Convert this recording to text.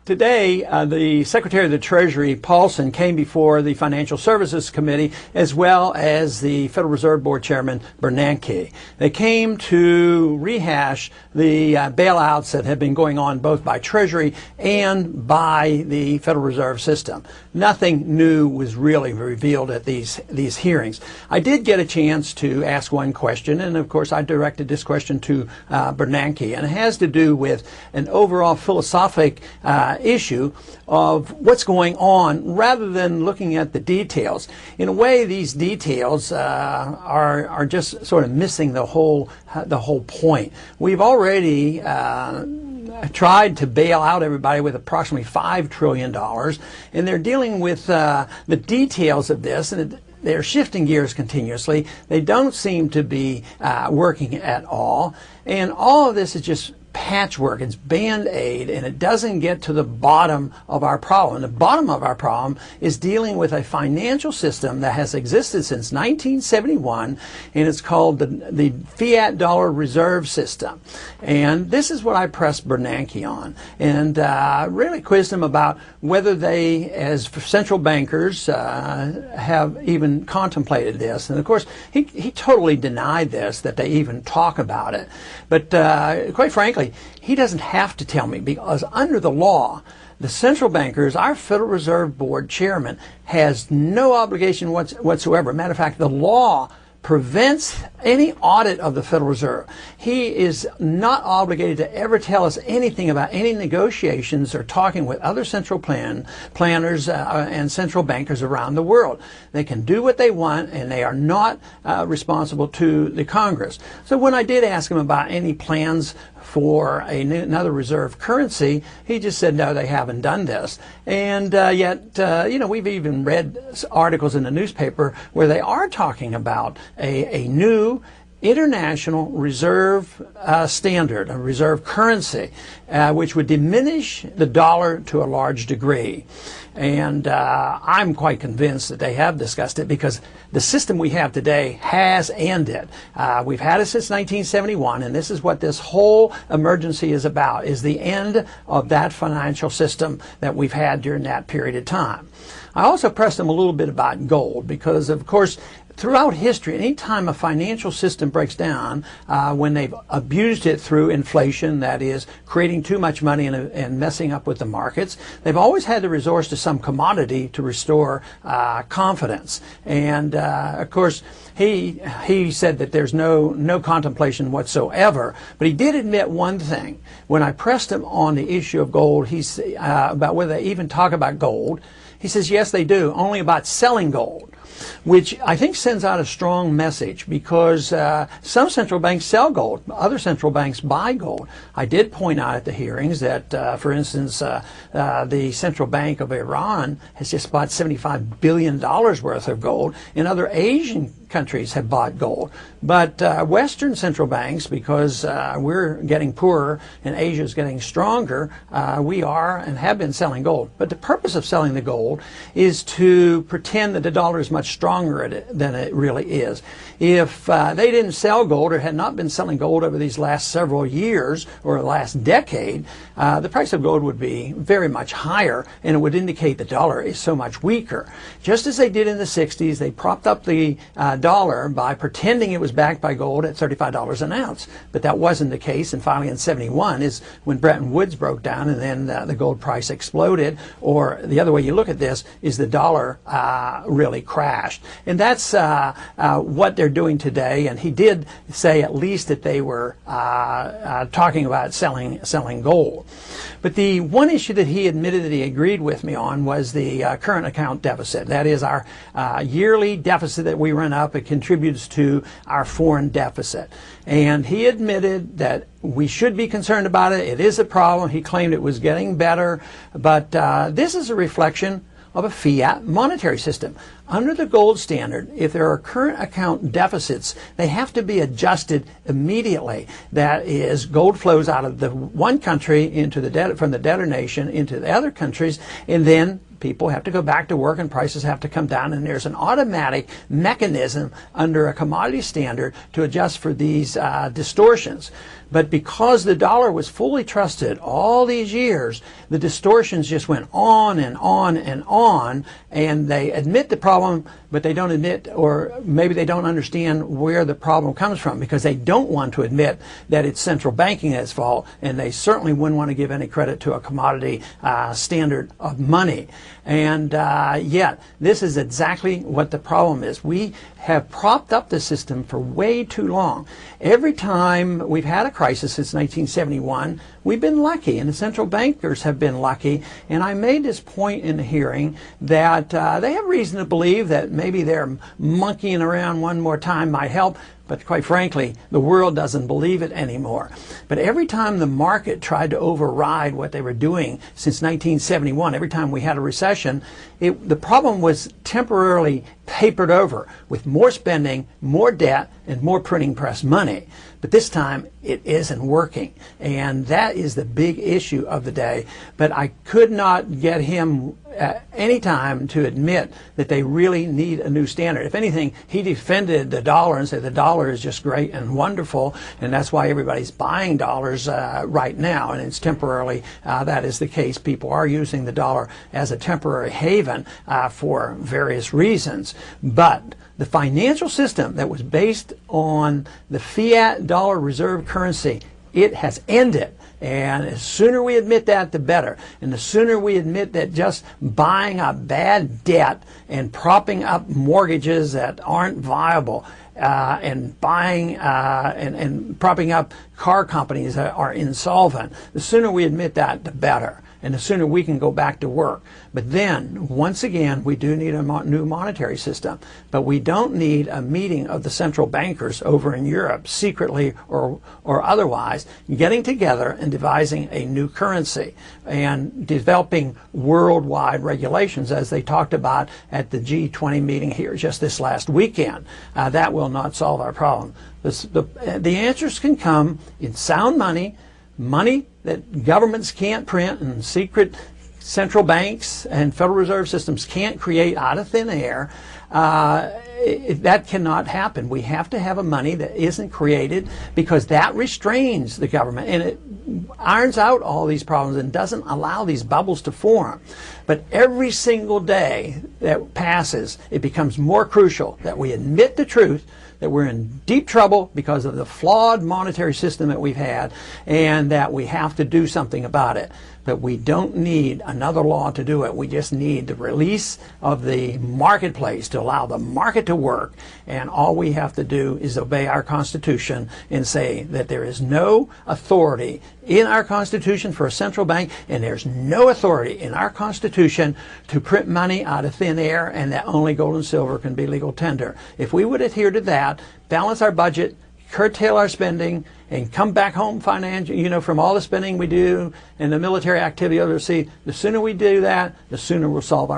Today, the Secretary of the Treasury, Paulson, came before the Financial Services Committee as well as the Federal Reserve Board Chairman, Bernanke. They came to rehash the bailouts that have been going on both by Treasury and by the Federal Reserve System. Nothing new was really revealed at these hearings. I did get a chance to ask one question, and of course I directed this question to Bernanke, and it has to do with an overall philosophic issue of what's going on rather than looking at the details. In a way, these details are just sort of missing the whole point. We've already tried to bail out everybody with approximately $5 trillion, and they're dealing with the details of this, and they're shifting gears continuously. They don't seem to be working at all, and all of this is just patchwork. It's Band-Aid, and it doesn't get to the bottom of our problem. The bottom of our problem is dealing with a financial system that has existed since 1971, and it's called the fiat dollar reserve system. And this is what I pressed Bernanke on, and really quizzed him about whether they, as central bankers, have even contemplated this. And of course, he totally denied this, that they even talk about it. But quite frankly, he doesn't have to tell me, because under the law, the central bankers, our Federal Reserve Board chairman, has no obligation whatsoever. Matter of fact, the law prevents any audit of the Federal Reserve. He is not obligated to ever tell us anything about any negotiations or talking with other central planners and central bankers around the world. They can do what they want, and they are not responsible to the Congress. So when I did ask him about any plans for another reserve currency, he just said, no, they haven't done this. And yet, we've even read articles in the newspaper where they are talking about a new international reserve standard, a reserve currency, which would diminish the dollar to a large degree. And I'm quite convinced that they have discussed it, because the system we have today has ended. We've had it since 1971, and this is what this whole emergency is about, is the end of that financial system that we've had during that period of time. I also pressed them a little bit about gold, because, of course, throughout history, any time a financial system breaks down, when they've abused it through inflation, that is, creating too much money and messing up with the markets, they've always had to resort to some commodity to restore confidence. And of course, he said that there's no contemplation whatsoever, but he did admit one thing. When I pressed him on the issue of gold, he's about whether they even talk about gold, he says yes, they do, only about selling gold, which I think sends out a strong message, because some central banks sell gold, other central banks buy gold. I did point out at the hearings that, for instance, the Central Bank of Iran has just bought $75 billion worth of gold, and other Asian countries have bought gold. But Western central banks, because we're getting poorer and Asia is getting stronger, we are and have been selling gold. But the purpose of selling the gold is to pretend that the dollar is much stronger than it really is. If they didn't sell gold, or had not been selling gold over these last several years or the last decade, the price of gold would be very much higher, and it would indicate the dollar is so much weaker. Just as they did in the 60s, they propped up the dollar by pretending it was backed by gold at $35 an ounce. But that wasn't the case, and finally in 71 is when Bretton Woods broke down, and then the gold price exploded. Or the other way you look at this is the dollar really crashed. And that's what they're doing today. And he did say at least that they were talking about selling gold. But the one issue that he admitted that he agreed with me on was the current account deficit. That is our yearly deficit that we run up. It contributes to our foreign deficit. And he admitted that we should be concerned about it. It is a problem. He claimed it was getting better. But this is a reflection of a fiat monetary system. Under the gold standard, if there are current account deficits, they have to be adjusted immediately. That is, gold flows out of the one country into the from the debtor nation into the other countries, and then people have to go back to work and prices have to come down, and there's an automatic mechanism under a commodity standard to adjust for these distortions. But because the dollar was fully trusted all these years, the distortions just went on and on and on, and they admit the problem, but they don't admit, or maybe they don't understand where the problem comes from, because they don't want to admit that it's central banking that's fault, and they certainly wouldn't want to give any credit to a commodity standard of money. And yet, this is exactly what the problem is. We have propped up the system for way too long. Every time we've had a crisis since 1971, we've been lucky, and the central bankers have been lucky. And I made this point in the hearing that they have reason to believe that maybe their monkeying around one more time might help. But quite frankly, the world doesn't believe it anymore. But every time the market tried to override what they were doing since 1971, every time we had a recession, the problem was temporarily papered over with more spending, more debt, and more printing press money. But this time, it isn't working. And that is the big issue of the day. But I could not get him any time to admit that they really need a new standard. If anything, he defended the dollar and said the dollar is just great and wonderful, and that's why everybody's buying dollars right now, and it's temporarily that is the case. People are using the dollar as a temporary haven for various reasons. But the financial system that was based on the fiat dollar reserve currency, it has ended. And the sooner we admit that, the better. And the sooner we admit that just buying a bad debt and propping up mortgages that aren't viable, and buying and propping up car companies that are insolvent, the sooner we admit that, the better. And the sooner we can go back to work. But then, once again, we do need a new monetary system. But we don't need a meeting of the central bankers over in Europe, secretly or otherwise, getting together and devising a new currency and developing worldwide regulations, as they talked about at the G20 meeting here just this last weekend. That will not solve our problem. The answers can come in sound money, money that governments can't print and secret central banks and Federal Reserve systems can't create out of thin air. That cannot happen. We have to have a money that isn't created, because that restrains the government and it irons out all these problems and doesn't allow these bubbles to form. But every single day that passes, it becomes more crucial that we admit the truth, that we're in deep trouble because of the flawed monetary system that we've had, and that we have to do something about it. But we don't need another law to do it. We just need the release of the marketplace to allow the market to work. And all we have to do is obey our Constitution and say that there is no authority in our Constitution for a central bank, and there's no authority in our Constitution to print money out of thin air, and that only gold and silver can be legal tender. If we would adhere to that, balance our budget, curtail our spending, and come back home financially, from all the spending we do and the military activity overseas, the sooner we do that, the sooner we'll solve our